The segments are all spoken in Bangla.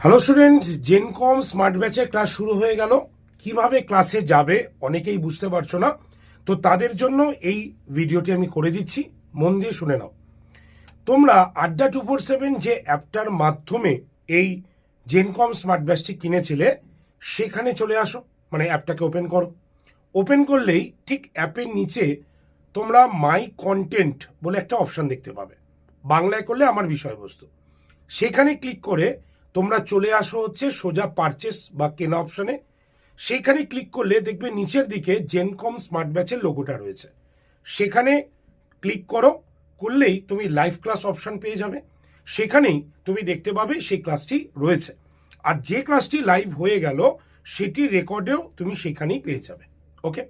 হ্যালো স্টুডেন্ট, জেনকম স্মার্ট ব্যাচে ক্লাস শুরু হয়ে গেল। কিভাবে ক্লাসে যাবে অনেকেই বুঝতে পারছো না, তো তাদের জন্য এই ভিডিওটি আমি করে দিচ্ছি, মন দিয়ে শুনে নাও। তোমরা আড্ডা 247 যে অ্যাপটার মাধ্যমে এই জেনকম স্মার্ট ব্যাচটি কিনেছিলে সেখানে চলে আসো, মানে অ্যাপটাকে ওপেন করো। ওপেন করলেই ঠিক অ্যাপের নিচে তোমরা মাই কন্টেন্ট বলে একটা অপশান দেখতে পাবে, বাংলায় করলে আমার বিষয়বস্তু। সেখানে ক্লিক করে তোমরা চলে আসো হচ্ছে সোজা পারচেস বা কেনা অপশানে। সেইখানে ক্লিক করলে দেখবে নিচের দিকে জেনকম স্মার্ট ব্যাচের লোগোটা রয়েছে, সেখানে ক্লিক করো। করলেই তুমি লাইভ ক্লাস অপশান পেয়ে যাবে। সেখানেই তুমি দেখতে পাবে সেই ক্লাসটি রয়েছে, আর যে ক্লাসটি লাইভ হয়ে গেল সেটি রেকর্ডেও তুমি সেখানেই পেয়ে যাবে। ওকে,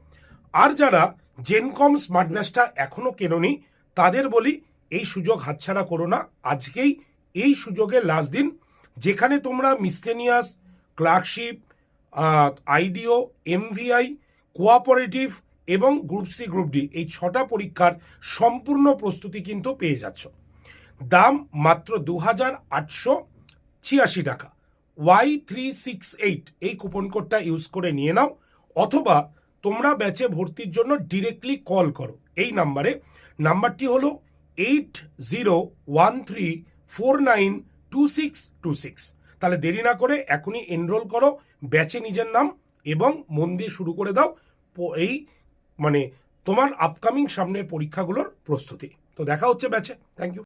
আর যারা জেনকম স্মার্ট ব্যাচটা এখনও কেনোনি তাদের বলি, এই সুযোগ হাতছাড়া করো না। আজকেই এই সুযোগের লাস্ট দিন, যেখানে তোমরা মিসলেনিয়াস, ক্লার্কশিপ, আইডিও, এমভিআই, কোঅপারেটিভ এবং গ্রুপ সি গ্রুপ ডি এই 6টা পরীক্ষার সম্পূর্ণ প্রস্তুতি কিন্তু পেয়ে যাচ্ছ। দাম মাত্র 2886 টাকা। Y368 এই কুপন কোডটা ইউজ করে নিয়ে নাও, অথবা তোমরা ব্যাচে ভর্তির জন্য ডিরেক্টলি কল করো এই নাম্বারে। নাম্বারটি হলো 8013492626। তাহলে দেরি না করে এখনই এনরোল করো ব্যাচে নিজের নাম, এবং মন দিয়ে শুরু করে দাও এই মানে তোমার আপকামিং সামনের পরীক্ষাগুলোর প্রস্তুতি। তো দেখা হচ্ছে ব্যাচে। Thank you.